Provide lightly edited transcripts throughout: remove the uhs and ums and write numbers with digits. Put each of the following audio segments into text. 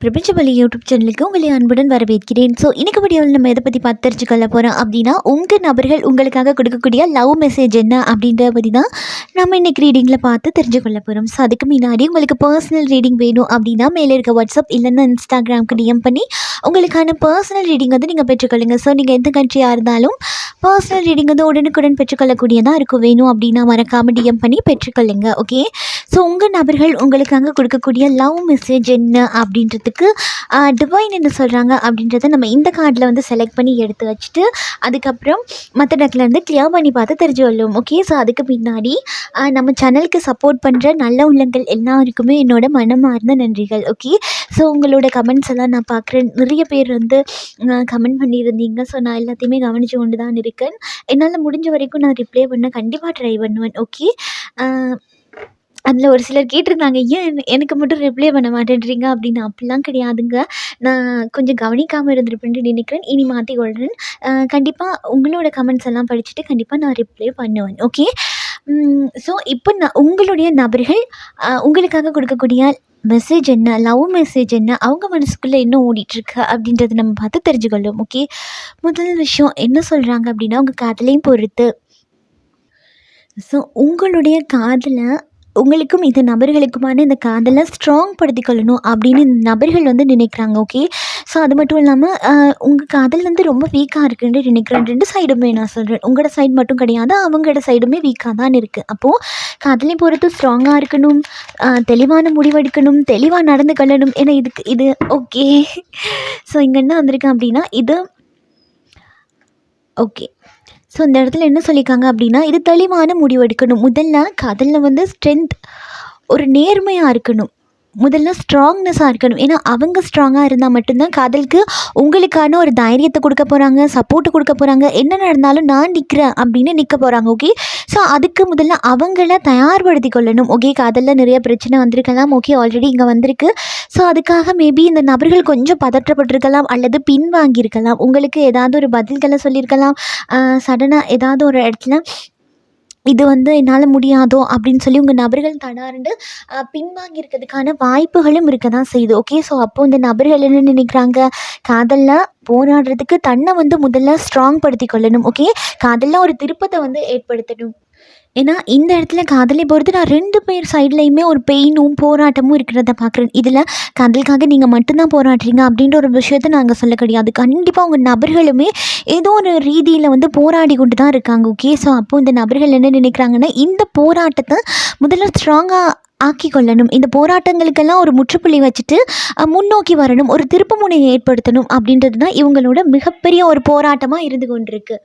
பிரபஞ்சவலி YouTube சேனலுக்கு உங்களை அன்புடன் வரவேற்கிறேன். ஸோ இன்னைக்கு வீடியோவில் நம்ம எதை பற்றி பார்த்து தெரிஞ்சுக்கொள்ள போகிறோம் அப்படின்னா, உங்கள் நபர்கள் உங்களுக்காக கொடுக்கக்கூடிய லவ் மெசேஜ் என்ன அப்படின்றத பற்றி தான் நம்ம இன்றைக்கி ரீடிங்கில் பார்த்து தெரிஞ்சுக்கொள்ள போகிறோம். ஸோ அதுக்கு முன்னாடி உங்களுக்கு பர்சனல் ரீடிங் வேணும் அப்படின்னா மேலே இருக்க வாட்ஸ்அப் இல்லைன்னா இன்ஸ்டாகிராமுக்கு டிஎம் பண்ணி உங்களுக்கான பர்சனல் ரீடிங் வந்து நீங்கள் பெற்றுக்கொள்ளுங்கள். ஸோ நீங்கள் எந்த கண்ட்ரியாக இருந்தாலும் பர்சனல் ரீடிங் வந்து உடனுக்குடன் பெற்றுக்கொள்ளக்கூடியதாக இருக்கும். வேணும் அப்படின்னா மறக்காமல் டிஎம் பண்ணி பெற்றுக்கொள்ளுங்க. ஓகே, ஸோ உங்கள் நபர்கள் உங்களுக்காக கொடுக்கக்கூடிய லவ் மெசேஜ் என்ன அப்படின்றதுக்கு டிவைன் என்ன சொல்கிறாங்க அப்படின்றத நம்ம இந்த கார்டில் வந்து செலக்ட் பண்ணி எடுத்து வச்சுட்டு அதுக்கப்புறம் மற்ற டக்கிலேருந்து கிளியர் பண்ணி பார்த்து தெரிஞ்சு கொள்ளும். ஓகே, ஸோ அதுக்கு பின்னாடி நம்ம சேனலுக்கு சப்போர்ட் பண்ணுற நல்ல உள்ளங்கள் எல்லாருக்குமே என்னோட மனமார்ந்த நன்றிகள். ஓகே, ஸோ உங்களோட கமெண்ட்ஸ் எல்லாம் நான் பார்க்குறேன். நிறைய பேர் வந்து கமெண்ட் பண்ணியிருந்தீங்க. ஸோ நான் எல்லாத்தையுமே கவனித்து கொண்டு தான் இருக்கேன். என்னால் முடிஞ்ச வரைக்கும் நான் ரிப்ளை பண்ண கண்டிப்பாக ட்ரை பண்ணுவேன். ஓகே, அதில் ஒரு சிலர் கேட்டிருந்தாங்க, ஏன் எனக்கு மட்டும் ரிப்ளை பண்ண மாட்டேன்றீங்க அப்படின்னு. அப்படிலாம் கிடையாதுங்க, நான் கொஞ்சம் கவனிக்காமல் இருந்திருப்பேன்னு நினைக்கிறேன். இனி மாற்றிக்கொள்கிறேன். கண்டிப்பாக உங்களோட கமெண்ட்ஸ் எல்லாம் படிச்சுட்டு கண்டிப்பாக நான் ரிப்ளை பண்ணுவேன். ஓகே, ஸோ இப்போ உங்களுடைய நபர்கள் உங்களுக்காக கொடுக்கக்கூடிய மெசேஜ் என்ன, லவ் மெசேஜ் என்ன, அவங்க மனசுக்குள்ளே என்ன ஓடிட்டுருக்கு அப்படின்றத நம்ம பார்த்து தெரிஞ்சுக்கொள்ளும். ஓகே, முதல் விஷயம் என்ன சொல்கிறாங்க அப்படின்னா, உங்கள் காதலையும் பொறுத்து. ஸோ உங்களுடைய காதலை உங்களுக்கும் இந்த நபர்களுக்குமான இந்த காதலை ஸ்ட்ராங் படுத்திக்கொள்ளணும் அப்படின்னு இந்த நபர்கள் வந்து நினைக்கிறாங்க. ஓகே, ஸோ அது மட்டும் இல்லாமல் உங்கள் காதல் வந்து ரொம்ப வீக்காக இருக்குன்னு நினைக்கிறேன். ரெண்டு சைடுமே நான் சொல்கிறேன், உங்களோட சைடு மட்டும் கிடையாது, அவங்களோட சைடுமே வீக்காக தான் இருக்குது. அப்போது காதலை பொறுத்து ஸ்ட்ராங்காக இருக்கணும், தெளிவான முடிவெடுக்கணும், தெளிவாக நடந்து கொள்ளணும். ஏன்னா இது ஓகே. ஸோ இங்கே என்ன வந்திருக்கேன் அப்படின்னா இது ஓகே. ஸோ இந்த இடத்துல என்ன சொல்லியிருக்காங்க அப்படின்னா, இது தெளிவான முடிவு எடுக்கணும். முதல்ல காதலில் வந்து ஸ்ட்ரென்த், ஒரு நேர்மையாக இருக்கணும். முதல்ல ஸ்ட்ராங்னஸாக இருக்கணும். ஏன்னா அவங்க ஸ்ட்ராங்காக இருந்தால் மட்டும்தான் காதலுக்கு உங்களுக்கான ஒரு தைரியத்தை கொடுக்க போகிறாங்க, சப்போர்ட்டு கொடுக்க போகிறாங்க. என்ன நடந்தாலும் நான் நிற்கிறேன் அப்படின்னு நிற்க போகிறாங்க. ஓகே, ஸோ அதுக்கு முதல்ல அவங்கள தயார்படுத்தி கொள்ளணும். ஓகே, காதலில் நிறைய பிரச்சனை வந்திருக்கலாம். ஓகே, ஆல்ரெடி இங்கே வந்திருக்கு. ஸோ அதுக்காக மேபி இந்த நபர்கள் கொஞ்சம் பதற்றப்பட்டிருக்கலாம் அல்லது பின்வாங்கியிருக்கலாம். உங்களுக்கு ஏதாவது ஒரு பதில்களை சொல்லியிருக்கலாம். சடனாக ஏதாவது ஒரு இடத்துல இது வந்து என்னால் முடியாதோ அப்படின்னு சொல்லி உங்கள் நபர்கள் தடார்ந்து பின்வாங்கி இருக்கிறதுக்கான வாய்ப்புகளும் இருக்க தான் செய்யுது. ஓகே, ஸோ அப்போது இந்த நபர்கள் என்ன நினைக்கிறாங்க, காதலில் போராடுறதுக்கு தன்னை வந்து முதல்ல ஸ்ட்ராங் படுத்தி கொள்ளணும். ஓகே, காதலில் ஒரு திருப்பத்தை வந்து ஏற்படுத்தணும். ஏன்னா இந்த இடத்துல காதலை பொறுத்து நான் 2 பேர் சைட்லேயுமே ஒரு பெயினும் போராட்டமும் இருக்கிறத பார்க்குறேன். இதில் காதலுக்காக நீங்கள் மட்டும்தான் போராடுறீங்க அப்படின்ற ஒரு விஷயத்தை நாங்கள் சொல்ல கிடையாது. கண்டிப்பாக உங்கள் நபர்களுமே ஏதோ ஒரு ரீதியில் வந்து போராடி கொண்டு தான் இருக்காங்க. ஓகே, ஸோ அப்போது இந்த நபர்கள் என்ன நினைக்கிறாங்கன்னா, இந்த போராட்டத்தை முதல்ல ஸ்ட்ராங்காக ஆக்கி கொள்ளணும். இந்த போராட்டங்களுக்கெல்லாம் ஒரு முற்றுப்புள்ளி வச்சுட்டு முன்னோக்கி வரணும், ஒரு திருப்புமுனையை ஏற்படுத்தணும் அப்படின்றது தான் இவங்களோட மிகப்பெரிய ஒரு போராட்டமாக இருந்து கொண்டிருக்கு.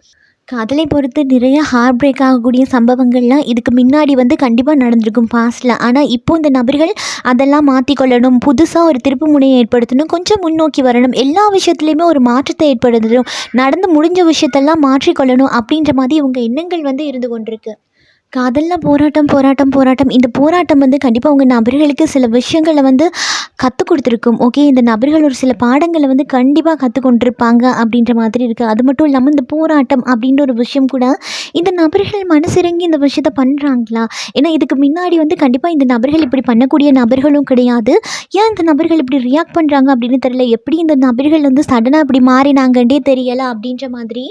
காதலை பொறுத்து நிறைய ஹார்ட் பிரேக் ஆகக்கூடிய சம்பவங்கள்லாம் இதுக்கு முன்னாடி வந்து கண்டிப்பாக நடந்திருக்கும் பாஸ்டில். ஆனால் இப்போ இந்த நபர்கள் அதெல்லாம் மாற்றிக்கொள்ளணும், புதுசாக ஒரு திருப்பு முனையை ஏற்படுத்தணும், கொஞ்சம் முன்னோக்கி வரணும், எல்லா விஷயத்துலையுமே ஒரு மாற்றத்தை ஏற்படுத்தணும், நடந்து முடிஞ்ச விஷயத்தெல்லாம் மாற்றிக்கொள்ளணும் அப்படின்ற மாதிரி இவங்க எண்ணங்கள் வந்து இருந்து கொண்டிருக்கு. காதலில் போராட்டம் போராட்டம் போராட்டம். இந்த போராட்டம் வந்து கண்டிப்பாக உங்கள் நபர்களுக்கு சில விஷயங்களை வந்து கற்றுக் கொடுத்துருக்கும். ஓகே, இந்த நபர்கள் ஒரு சில பாடங்களை வந்து கண்டிப்பாக கற்றுக்கொண்டிருப்பாங்க அப்படின்ற மாதிரி இருக்குது. அது மட்டும் இல்லாமல் இந்த போராட்டம் அப்படின்ற ஒரு விஷயம் கூட இந்த நபர்கள் மனசிறங்கி இந்த விஷயத்த பண்ணுறாங்களா? ஏன்னா இதுக்கு முன்னாடி வந்து கண்டிப்பாக இந்த நபர்கள் இப்படி பண்ணக்கூடிய நபர்களும் கிடையாது. ஏன் இந்த நபர்கள் இப்படி ரியாக்ட் பண்ணுறாங்க அப்படின்னு தெரியல. எப்படி இந்த நபர்கள் வந்து சடனாக இப்படி மாறினாங்கன்னே தெரியலை அப்படின்ற மாதிரி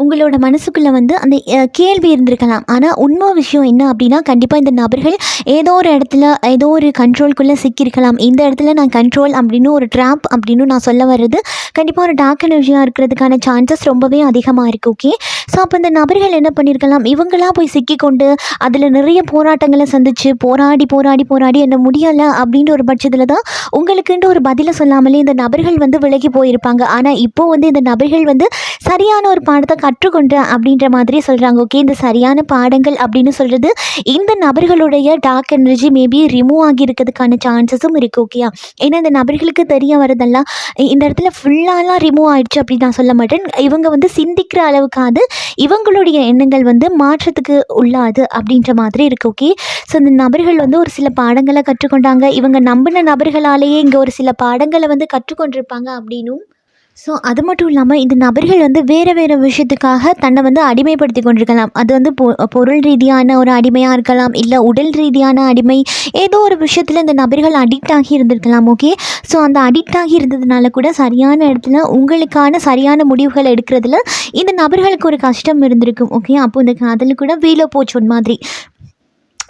உங்களோட மனசுக்குள்ளே வந்து அந்த கேள்வி இருந்திருக்கலாம். ஆனால் உண்மை விஷயம் என்ன அப்படின்னா, கண்டிப்பாக இந்த நபர்கள் ஏதோ ஒரு இடத்துல ஏதோ ஒரு கண்ட்ரோல்குள்ளே சிக்கியிருக்கலாம். இந்த இடத்துல நான் கண்ட்ரோல் அப்படின்னு ஒரு ட்ராப் அப்படின்னு நான் சொல்ல வர்றது கண்டிப்பாக ஒரு டார்க் எனர்ஜியாக இருக்கிறதுக்கான சான்சஸ் ரொம்பவே அதிகமாக இருக்குது. ஓகே, ஸோ அப்போ இந்த நபர்கள் என்ன பண்ணியிருக்கலாம், இவங்களாக போய் சிக்கிக்கொண்டு அதில் நிறைய போராட்டங்களை சந்தித்து போராடி போராடி போராடி என்ன முடியலை அப்படின்ற ஒரு பட்சத்தில் தான் உங்களுக்குன்ற ஒரு பதிலை சொல்லாமலே இந்த நபர்கள் வந்து விலகி போயிருப்பாங்க. ஆனால் இப்போது வந்து இந்த நபர்கள் வந்து சரியான ஒரு பாடத்தை கற்றுக்கொண்டேன் அப்படின்ற மாதிரி சொல்கிறாங்க. ஓகே, இந்த சரியான பாடங்கள் அப்படின்னு சொல்கிறது இந்த நபர்களுடைய டார்க் எனர்ஜி மேபி ரிமூவ் ஆகி இருக்கிறதுக்கான சான்சஸும் இருக்குது. ஓகேயா, ஏன்னா இந்த நபர்களுக்கு தெரிய வரதெல்லாம் இந்த இடத்துல ஃபுல்லாலாம் ரிமூவ் ஆகிடுச்சு அப்படின்னு நான் சொல்ல மாட்டேன். இவங்க வந்து சிந்திக்கிற அளவுக்காவது இவங்களுடைய எண்ணங்கள் வந்து மாற்றத்துக்கு உள்ளாது அப்படின்ற மாதிரி இருக்குது. ஓகே, ஸோ இந்த நபர்கள் வந்து ஒரு சில பாடங்களை கற்றுக்கொண்டாங்க. இவங்க நம்பின நபர்களாலேயே இங்கே ஒரு சில பாடங்களை வந்து கற்றுக்கொண்டிருப்பாங்க அப்படின்னும் ஸோ அது மட்டும் இல்லாமல் இந்த நபர்கள் வந்து வேறு வேறு விஷயத்துக்காக தன்னை வந்து அடிமைப்படுத்தி கொண்டிருக்கலாம். அது வந்து பொருள் ரீதியான ஒரு அடிமையாக இருக்கலாம், இல்லை உடல் ரீதியான அடிமை. ஏதோ ஒரு விஷயத்தில் இந்த நபர்கள் அடிக்ட் ஆகி இருந்திருக்கலாம். ஓகே, ஸோ அந்த அடிக்ட் ஆகி இருந்ததுனால கூட சரியான இடத்துல உங்களுக்கான சரியான முடிவுகள் எடுக்கிறதுல இந்த நபர்களுக்கு ஒரு கஷ்டம் இருந்திருக்கும். ஓகே, அப்போ இந்த காதல் கூட வீல போச்சு ஒரு மாதிரி.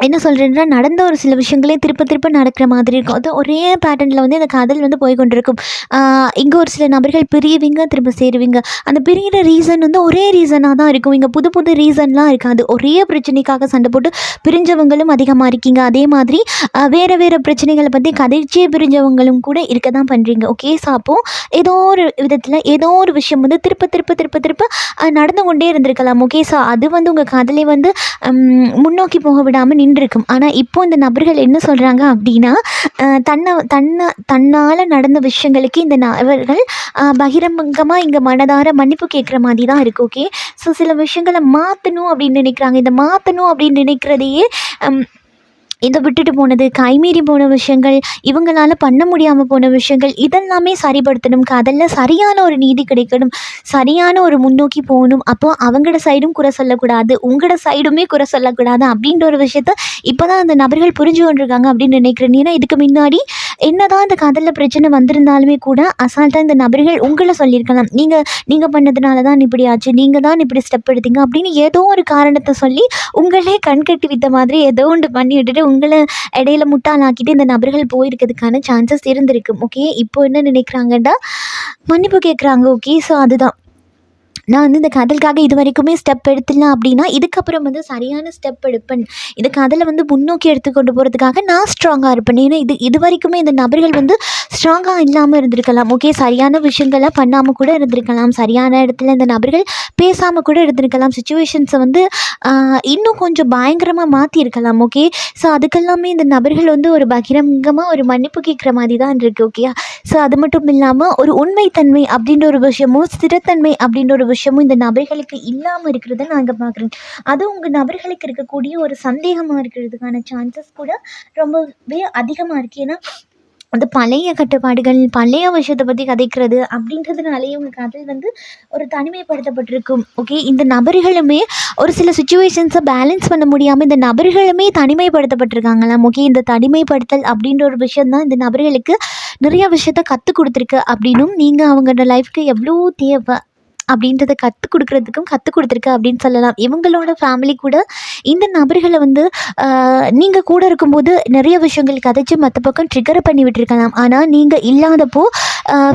என்ன சொல்கிறேன்னா, நடந்த ஒரு சில விஷயங்களே திருப்ப திருப்ப நடக்கிற மாதிரி இருக்கும். அது ஒரே பேட்டர்னில் வந்து இந்த காதல் வந்து போய் கொண்டிருக்கும். இங்கே ஒரு சில நபர்கள் பிரியுவீங்க, திரும்ப சேருவீங்க. அந்த பிரிகிற ரீசன் வந்து ஒரே ரீசனாக தான் இருக்கும். இங்கே புது புது ரீசன்லாம் இருக்காது. ஒரே பிரச்சனைக்காக சண்டை போட்டு பிரிஞ்சவங்களும் அதிகமாக இருக்கீங்க. அதே மாதிரி வேறு வேறு பிரச்சனைகளை பற்றி கதைச்சே பிரிஞ்சவங்களும் கூட இருக்க தான் பண்ணுறீங்க. ஓகே, ஸோ அப்போது ஏதோ ஒரு விதத்தில் ஏதோ ஒரு விஷயம் வந்து திருப்ப திருப்ப திருப்ப திருப்ப நடந்து கொண்டே இருந்திருக்கலாம். ஓகே, ஸோ அது வந்து உங்கள் காதலை வந்து முன்னோக்கி போக விடாமல் நின்றுருக்கும். ஆனால் இப்போ இந்த நபர்கள் என்ன சொல்கிறாங்க அப்படின்னா, தன்னால் நடந்த விஷயங்களுக்கு இந்த நபர்கள் பகிரங்கமாக இங்கே மனதார மன்னிப்பு கேட்குற மாதிரி தான் இருக்குது. ஓகே, ஸோ சில விஷயங்களை மாற்றணும் அப்படின்னு நினைக்கிறாங்க. இந்த மாற்றணும் அப்படின்னு நினைக்கிறதையே இதை விட்டுட்டு போனது, கைமீறி போன விஷயங்கள், இவங்களால பண்ண முடியாமல் போன விஷயங்கள், இதெல்லாமே சரிப்படுத்தணும். காதலில் சரியான ஒரு நீதி கிடைக்கணும், சரியான ஒரு முன்னோக்கி போகணும். அப்போது அவங்களோட சைடும் குறை சொல்லக்கூடாது, உங்களோட சைடுமே குறை சொல்லக்கூடாது அப்படின்ற ஒரு விஷயத்த இப்போ தான் அந்த நபர்கள் புரிஞ்சு கொண்டிருக்காங்க அப்படின்னு நினைக்கிறேன். ஏன்னா இதுக்கு முன்னாடி என்னதான் இந்த காதலில் பிரச்சனை வந்திருந்தாலுமே கூட அசால்ட்டாக இந்த நபர்கள் உங்களை சொல்லியிருக்கலாம். நீங்கள் பண்ணதுனால தான் இப்படி ஆச்சு, நீங்கள் தான் இப்படி ஸ்டெப் எடுத்தீங்க அப்படின்னு ஏதோ ஒரு காரணத்தை சொல்லி உங்களே கண்கட்டி வித்த மாதிரி ஏதோ ஒன்று பண்ணி விட்டுட்டு உங்களை இடையில முட்டாளாக்கிட்டு இந்த நபர்கள் போயிருக்கிறதுக்கான சான்சஸ் இருந்திருக்கு. ஓகே, இப்போ என்ன நினைக்கிறாங்கன்னா மன்னிப்பு கேட்குறாங்க. ஓகே, ஸோ அதுதான் நான் வந்து இந்த காதலுக்காக இது வரைக்குமே ஸ்டெப் எடுத்துடல அப்படின்னா இதுக்கப்புறம் வந்து சரியான ஸ்டெப் எடுப்பேன். இந்த காதலை வந்து முன்னோக்கி எடுத்துக்கொண்டு போகிறதுக்காக நான் ஸ்ட்ராங்காக இருப்பேன். ஏன்னா இது வரைக்குமே இந்த நபர்கள் வந்து ஸ்ட்ராங்காக இல்லாமல் இருந்திருக்கலாம். ஓகே, சரியான விஷயங்களை பண்ணாமல் கூட இருந்திருக்கலாம். சரியான இடத்துல இந்த நபர்கள் பேசாமல் கூட இருந்திருக்கலாம். சுச்சுவேஷன்ஸை வந்து இன்னும் கொஞ்சம் பயங்கரமாக மாற்றிருக்கலாம். ஓகே, ஸோ அதுக்கெல்லாமே இந்த நபர்கள் வந்து ஒரு பகிரங்கமாக ஒரு மன்னிப்பு கேட்குற மாதிரி தான் இருக்குது. ஓகே, ஸோ அது மட்டும் இல்லாமல் ஒரு உண்மைத்தன்மை அப்படின்ற ஒரு விஷயமும், ஸ்திரத்தன்மை அப்படின்ற ஒரு விஷயமும் இந்த நபர்களுக்கு இல்லாமல் இருக்கிறத நான் இங்கே பார்க்குறேன். அது உங்கள் நபர்களுக்கு இருக்கக்கூடிய ஒரு சந்தேகமாக இருக்கிறதுக்கான சான்சஸ் கூட ரொம்பவே அதிகமாக இருக்குது. ஏன்னா அந்த பழைய கட்டுப்பாடுகள், பழைய விஷயத்தை பற்றி கதைக்கிறது அப்படின்றதுனாலேயே உங்கள் காதல் வந்து ஒரு தனிமைப்படுத்தப்பட்டிருக்கும். ஓகே, இந்த நபர்களுமே ஒரு சில சுச்சுவேஷன்ஸை பேலன்ஸ் பண்ண முடியாமல் இந்த நபர்களுமே தனிமைப்படுத்தப்பட்டிருக்காங்களாம். ஓகே, இந்த தனிமைப்படுத்தல் அப்படின்ற ஒரு விஷயந்தான் இந்த நபர்களுக்கு நிறைய விஷயத்த கற்றுக் கொடுத்துருக்கு அப்படின்னும், நீங்கள் அவங்களோட லைஃப்க்கு எவ்வளோ தேவை அப்படின்றத கற்றுக் கொடுத்துருக்கு அப்படின்னு சொல்லலாம். இவங்களோட ஃபேமிலி கூட இந்த நபர்களை வந்து நீங்கள் கூட இருக்கும்போது நிறைய விஷயங்கள் கதைச்சு மற்ற பக்கம் ட்ரிகர் பண்ணி விட்டுருக்கலாம். ஆனால் நீங்கள் இல்லாதப்போ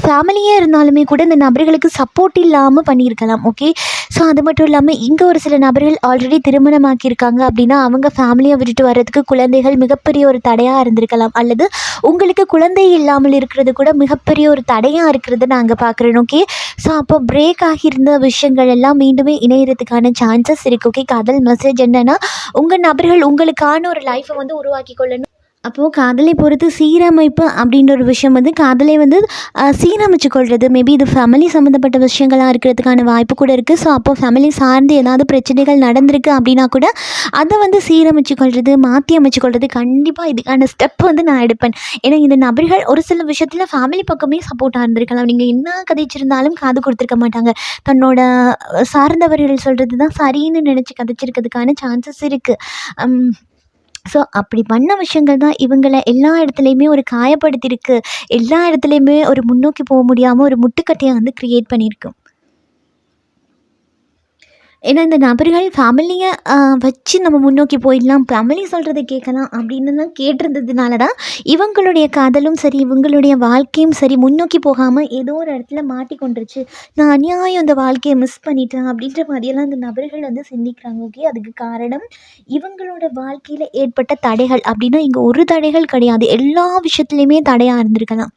ஃபேமிலியே இருந்தாலுமே கூட இந்த நபர்களுக்கு சப்போர்ட் இல்லாமல் பண்ணியிருக்கலாம். ஓகே, ஸோ அது மட்டும் இல்லாமல் இங்கே ஒரு சில நபர்கள் ஆல்ரெடி திருமணமாக்கியிருக்காங்க அப்படின்னா அவங்க ஃபேமிலியை விட்டுட்டு வர்றதுக்கு குழந்தைகள் மிகப்பெரிய ஒரு தடையாக இருந்திருக்கலாம். அல்லது உங்களுக்கு குழந்தை இல்லாமல் இருக்கிறது கூட மிகப்பெரிய ஒரு தடையாக இருக்கிறத நாங்கள் பார்க்குறோம். ஓகே, ஸோ அப்போ பிரேக் ஆகியிருந்த விஷயங்கள் எல்லாம் மீண்டுமே இணையறதுக்கான சான்சஸ் இருக்குது. ஓகே, காதல் மெசேஜ் என்னென்னா உங்கள் நபர்கள் உங்களுக்கான ஒரு லைஃப்பை வந்து உருவாக்கி கொள்ளணும். அப்போது காதலை பொறுத்து சீரமைப்பு அப்படின்ற ஒரு விஷயம் வந்து காதலை வந்து சீரமைச்சு கொள்வது. மேபி இது ஃபேமிலி சம்மந்தப்பட்ட விஷயங்களாக இருக்கிறதுக்கான வாய்ப்பு கூட இருக்குது. ஸோ அப்போ ஃபேமிலி சார்ந்து ஏதாவது பிரச்சனைகள் நடந்திருக்கு அப்படின்னா கூட அதை வந்து சீரமைச்சு கொள்வது, மாற்றி அமைச்சு கொள்வது கண்டிப்பாக இதுக்கான ஸ்டெப் வந்து நான் எடுப்பேன். ஏன்னா இந்த நபர்கள் ஒரு சில விஷயத்தில் ஃபேமிலி பக்கமே சப்போர்ட்டாக இருந்திருக்கலாம். நீங்கள் என்ன கதைச்சிருந்தாலும் காது கொடுத்துருக்க மாட்டாங்க. தன்னோட சார்ந்தவர்கள் சொல்கிறது தான் சரின்னு நினச்சி கதைச்சிருக்கிறதுக்கான சான்சஸ் இருக்குது. ஸோ அப்படி பண்ண விஷயங்கள் தான் இவங்களை எல்லா இடத்துலையுமே ஒரு காயப்படுத்தியிருக்கு. எல்லா இடத்துலையுமே ஒரு முன்னோக்கி போக முடியாமல் ஒரு முட்டுக்கட்டையை வந்து க்ரியேட் பண்ணியிருக்கு. ஏன்னா இந்த நபர்கள் ஃபேமிலியை வச்சு நம்ம முன்னோக்கி போயிடலாம், ஃபேமிலி சொல்கிறத கேட்கலாம் அப்படின்னுலாம் கேட்டிருந்ததுனால தான் இவங்களுடைய காதலும் சரி, இவங்களுடைய வாழ்க்கையும் சரி முன்னோக்கி போகாமல் ஏதோ ஒரு இடத்துல மாட்டிக்கொண்டுருச்சு. நான் அநியாயம் இந்த வாழ்க்கையை மிஸ் பண்ணிட்டேன் அப்படின்ற மாதிரியெல்லாம் இந்த நபர்கள் வந்து சிந்திக்கிறாங்க. ஓகே, அதுக்கு காரணம் இவங்களோட வாழ்க்கையில் ஏற்பட்ட தடைகள். அப்படின்னா இங்கே ஒரு தடைகள் கிடையாது, எல்லா விஷயத்துலையுமே தடையாக இருந்திருக்கலாம்.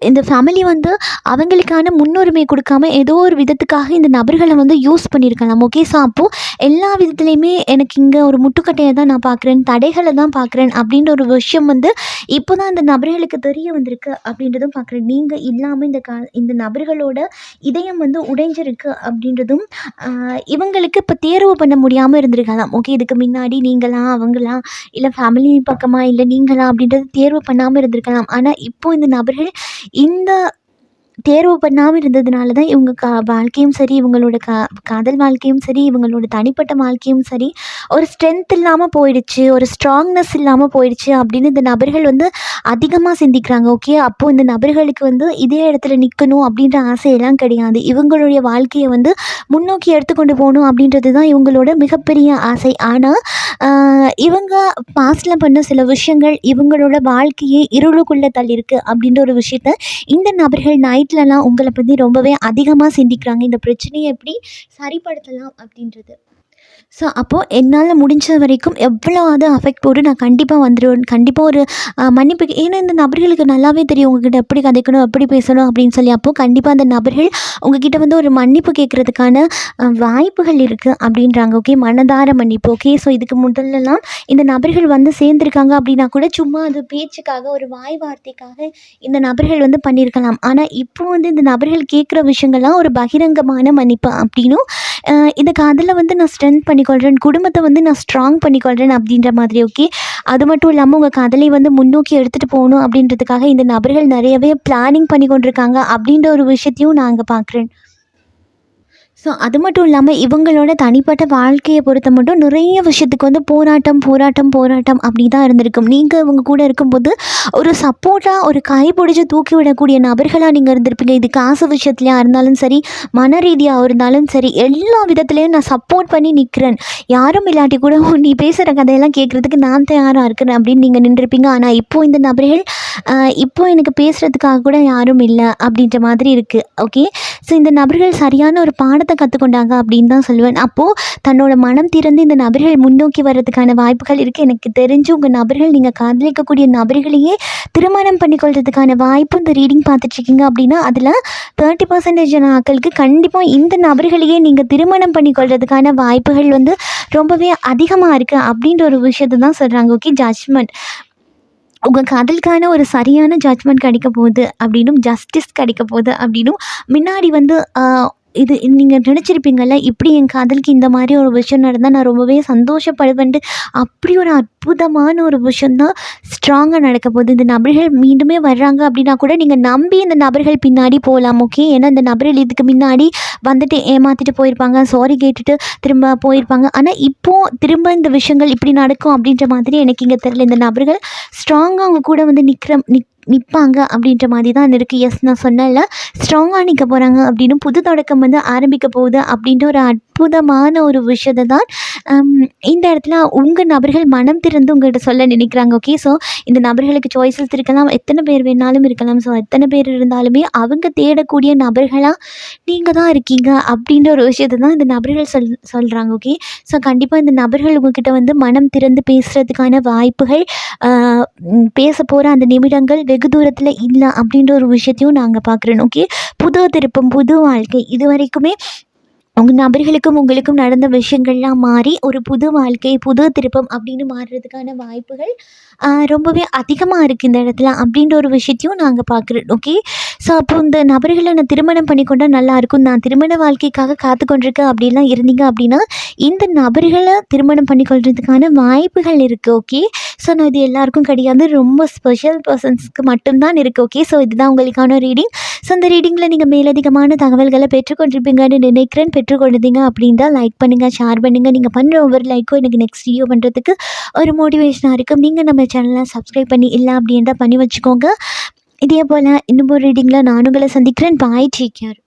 இந்த ஃபேமிலி வந்து அவங்களுக்கான முன்னுரிமை கொடுக்காம ஏதோ ஒரு விதத்துக்காக இந்த நபர்களை வந்து யூஸ் பண்ணியிருக்கலாம். ஓகே, ஸோ அப்போது எல்லா விதத்துலேயுமே எனக்கு இங்கே ஒரு முட்டுக்கட்டையை தான் நான் பார்க்குறேன், தடைகளை தான் பார்க்குறேன் அப்படின்ற ஒரு விஷயம் வந்து இப்போ தான் இந்த நபர்களுக்கு தெரிய வந்திருக்கு அப்படின்றதும் பார்க்குறேன். நீங்கள் இல்லாமல் இந்த நபர்களோட இதயம் வந்து உடைஞ்சிருக்கு அப்படின்றதும் இவங்களுக்கு இப்போ தேர்வு பண்ண முடியாமல் இருந்திருக்கலாம். ஓகே, இதுக்கு முன்னாடி நீங்களா அவங்களா இல்லை ஃபேமிலி பக்கமாக இல்லை நீங்களா அப்படின்றது தேர்வு பண்ணாமல் இருந்திருக்கலாம். ஆனால் இப்போது இந்த நபர்கள் இந்த தேர்வு பண்ணாமல் இருந்ததுனால தான் இவங்க வாழ்க்கையும் சரி, இவங்களோட காதல் வாழ்க்கையும் சரி, இவங்களோட தனிப்பட்ட வாழ்க்கையும் சரி, ஒரு ஸ்ட்ரென்த் இல்லாமல் போயிடுச்சு, ஒரு ஸ்ட்ராங்னஸ் இல்லாமல் போயிடுச்சு அப்படின்னு இந்த நபர்கள் வந்து அதிகமாக சிந்திக்கிறாங்க. ஓகே, அப்போது இந்த நபர்களுக்கு வந்து இதே இடத்துல நிற்கணும் அப்படின்ற ஆசையெல்லாம் கிடையாது. இவங்களுடைய வாழ்க்கையை வந்து முன்னோக்கி எடுத்துக்கொண்டு போகணும் அப்படின்றது தான் இவங்களோட மிகப்பெரிய ஆசை. ஆனால் இவங்க பாஸ்டில் பண்ண சில விஷயங்கள் இவங்களோட வாழ்க்கையை இருளுக்குள்ளே தள்ளியிருக்கு அப்படின்ற ஒரு விஷயத்த இந்த நபர்கள் நைட்லலாம் உங்களை பற்றி ரொம்பவே அதிகமாக சிந்திக்கிறாங்க. இந்த பிரச்சனையை எப்படி சரிப்படுத்தலாம் அப்படின்றது. ஸோ அப்போது என்னால் முடிஞ்ச வரைக்கும் எவ்வளோ அது அஃபெக்ட் போட்டு நான் கண்டிப்பாக வந்துடுவேன். கண்டிப்பாக ஒரு மன்னிப்பு ஏன்னா இந்த நபர்களுக்கு நல்லாவே தெரியும் உங்ககிட்ட எப்படி கதைக்கணும், எப்படி பேசணும் அப்படின்னு சொல்லி. அப்போது கண்டிப்பாக அந்த நபர்கள் உங்ககிட்ட வந்து ஒரு மன்னிப்பு கேட்குறதுக்கான வாய்ப்புகள் இருக்குது அப்படின்றாங்க. ஓகே, மனதார மன்னிப்பு. ஓகே, ஸோ இதுக்கு முதல்லலாம் இந்த நபர்கள் வந்து சேர்ந்துருக்காங்க அப்படின்னா கூட சும்மா அது பேச்சுக்காக, ஒரு வாய் வார்த்தைக்காக இந்த நபர்கள் வந்து பண்ணியிருக்கலாம். ஆனால் இப்போ வந்து இந்த நபர்கள் கேட்குற விஷயங்கள்லாம் ஒரு பகிரங்கமான மன்னிப்பு அப்படின்னும், இந்த காதலை வந்து நான் ஸ்ட்ரென்த் பண்ணிக்கொள்கிறேன், குடும்பத்தை வந்து நான் ஸ்ட்ராங் பண்ணிக்கொள்கிறேன் அப்படின்ற மாதிரி. ஓகே, அது மட்டும் இல்லாமல் உங்கள் காதலை வந்து முன்னோக்கி எடுத்துகிட்டு போகணும் அப்படின்றதுக்காக இந்த நபர்கள் நிறையவே பிளானிங் பண்ணி கொண்டிருக்காங்க அப்படின்ற ஒரு விஷயத்தையும் நான் அங்கே பார்க்குறேன். ஸோ அது மட்டும் இல்லாமல் இவங்களோட தனிப்பட்ட வாழ்க்கையை பொறுத்த மட்டும் நிறைய விஷயத்துக்கு வந்து போராட்டம் அப்படி தான் இருந்திருக்கும். நீங்கள் இவங்க கூட இருக்கும்போது ஒரு சப்போர்ட்டாக, ஒரு கைப்பிடிச்சு தூக்கி விடக்கூடிய நபர்களாக நீங்கள் இருந்திருப்பீங்க. இது காசு விஷயத்துலையா இருந்தாலும் சரி, மன ரீதியாக இருந்தாலும் சரி, எல்லா விதத்துலேயும் நான் சப்போர்ட் பண்ணி நிற்கிறேன், யாரும் இல்லாட்டி கூட நீ பேசுகிற கதையெல்லாம் கேட்குறதுக்கு நான் தயாராக இருக்கிறேன் அப்படின்னு நீங்கள் நின்றுருப்பீங்க. ஆனால் இப்போது இந்த நபர்கள் இப்போ எனக்கு பேசுகிறதுக்காக கூட யாரும் இல்லை அப்படின்ற மாதிரி இருக்குது. ஓகே, ஸோ இந்த நபர்கள் சரியான ஒரு பாடத்தை கற்றுக்கொண்டாங்க அப்படின்னு தான் சொல்லுவேன். அப்போது தன்னோட மனம் திறந்து இந்த நபர்கள் முன்னோக்கி வர்றதுக்கான வாய்ப்புகள் இருக்குது. எனக்கு தெரிஞ்சு உங்கள் நபர்கள், நீங்கள் காதலிக்கக்கூடிய நபர்களையே திருமணம் பண்ணிக்கொள்றதுக்கான வாய்ப்பு இந்த ரீடிங் பார்த்துட்ருக்கீங்க அப்படின்னா அதில் 30% ஆட்களுக்கு கண்டிப்பாக இந்த நபர்களையே நீங்கள் திருமணம் பண்ணிக்கொள்றதுக்கான வாய்ப்புகள் வந்து ரொம்பவே அதிகமாக இருக்குது அப்படின்ற ஒரு விஷயத்தை தான் சொல்கிறாங்க. ஓகே, ஜட்ஜ்மெண்ட், உங்கள் காதலுக்கான ஒரு சரியான ஜட்ஜ்மெண்ட் கிடைக்க போகுது அப்படின்னும், ஜஸ்டிஸ் கிடைக்க போகுது அப்படின்னும், முன்னாடி வந்து இது நீங்கள் நினச்சிருப்பீங்கள்ல, இப்படி என் காதலுக்கு இந்த மாதிரி ஒரு விஷயம் நடந்தால் நான் ரொம்பவே சந்தோஷப்படுவேன்ட்டு. அப்படி ஒரு அற்புதமான ஒரு விஷயந்தான் ஸ்ட்ராங்காக நடக்க போகுது. இந்த நபர்கள் மீண்டுமே வர்றாங்க அப்படின்னா கூட நீங்கள் நம்பி இந்த நபர்கள் பின்னாடி போகலாம். ஓகே, ஏன்னா இந்த நபர்கள் இதுக்கு முன்னாடி வந்துட்டு ஏமாற்றிட்டு போயிருப்பாங்க, சாரி கேட்டுட்டு திரும்ப போயிருப்பாங்க. ஆனால் இப்போது திரும்ப இந்த விஷயங்கள் இப்படி நடக்கும் அப்படின்ற மாதிரி எனக்கு இங்கே தெரியல. இந்த நபர்கள் ஸ்ட்ராங்காக அவங்க கூட வந்து நிற்பாங்க அப்படின்ற மாதிரி தான் இருக்குது. எஸ், நான் சொன்னேன்ல, ஸ்ட்ராங்காக நிற்க போகிறாங்க அப்படின்னு, புது தொடக்கம் வந்து ஆரம்பிக்க போகுது அப்படின்ற ஒரு அற்புதமான ஒரு விஷயத்தை தான் இந்த இடத்துல உங்கள் நபர்கள் மனம் திறந்து உங்கள்கிட்ட சொல்ல நினைக்கிறாங்க. ஓகே, ஸோ இந்த நபர்களுக்கு சாய்ஸஸ் இருக்கலாம், எத்தனை பேர் வேணாலும் இருக்கலாம். ஸோ எத்தனை பேர் இருந்தாலுமே அவங்க தேடக்கூடிய நபர்களாக நீங்கள் தான் இருக்கீங்க அப்படின்ற ஒரு விஷயத்தை தான் இந்த நபர்கள் சொல்கிறாங்க. ஓகே, ஸோ கண்டிப்பாக இந்த நபர்கள் உங்ககிட்ட வந்து மனம் திறந்து பேசுகிறதுக்கான வாய்ப்புகள், பேச போகிற அந்த நிமிடங்கள் வெகு தூரத்தில் இல்லை அப்படின்ற ஒரு விஷயத்தையும் நாங்கள் பார்க்குறோம். ஓகே, புது திருப்பம், புது வாழ்க்கை, இது வரைக்குமே உங்கள் நபர்களுக்கும் உங்களுக்கும் நடந்த விஷயங்கள்லாம் மாறி ஒரு புது வாழ்க்கை, புது திருப்பம் அப்படின்னு மாறுறதுக்கான வாய்ப்புகள் ரொம்பவே அதிகமாக இருக்குது இந்த இடத்துல அப்படின்ற ஒரு விஷயத்தையும் நாங்கள் பார்க்குறோம். ஓகே, ஸோ அப்போ இந்த நபர்களை நான் திருமணம் பண்ணிக்கொண்டா நல்லாயிருக்கும், நான் திருமண வாழ்க்கைக்காக காத்து கொண்டிருக்கேன் அப்படின்லாம் இருந்தீங்க அப்படின்னா இந்த நபர்களை திருமணம் பண்ணிக்கொள்கிறதுக்கான வாய்ப்புகள் இருக்குது. ஓகே, ஸோ நான் இது எல்லாருக்கும் கிடையாது, ரொம்ப ஸ்பெஷல் பர்சன்ஸ்க்கு மட்டும்தான் இருக்குது. ஓகே, ஸோ இதுதான் உங்களுக்கான ரீடிங். ஸோ இந்த ரீடிங்கில் நீங்கள் மேலதிகமான தகவல்களை பெற்றுக்கொண்டிருப்பீங்கன்னு நினைக்கிறேன். பெற்றுக்கொண்டீங்க அப்படின்னா லைக் பண்ணுங்கள், ஷேர் பண்ணுங்கள். நீங்கள் பண்ணுற ஒவ்வொரு லைக்கும் எனக்கு நெக்ஸ்ட் வீடியோ பண்ணுறதுக்கு ஒரு மோட்டிவேஷனாக இருக்கும். நீங்கள் நம்ம சேனலை சப்ஸ்கிரைப் பண்ணி இல்லை அப்படின்றா பண்ணி வச்சுக்கோங்க. இதே போல் இன்னும் ஒரு ரீடிங்கில் நான் உங்களை சந்திக்கிறேன். பாய், டேக் கேர்.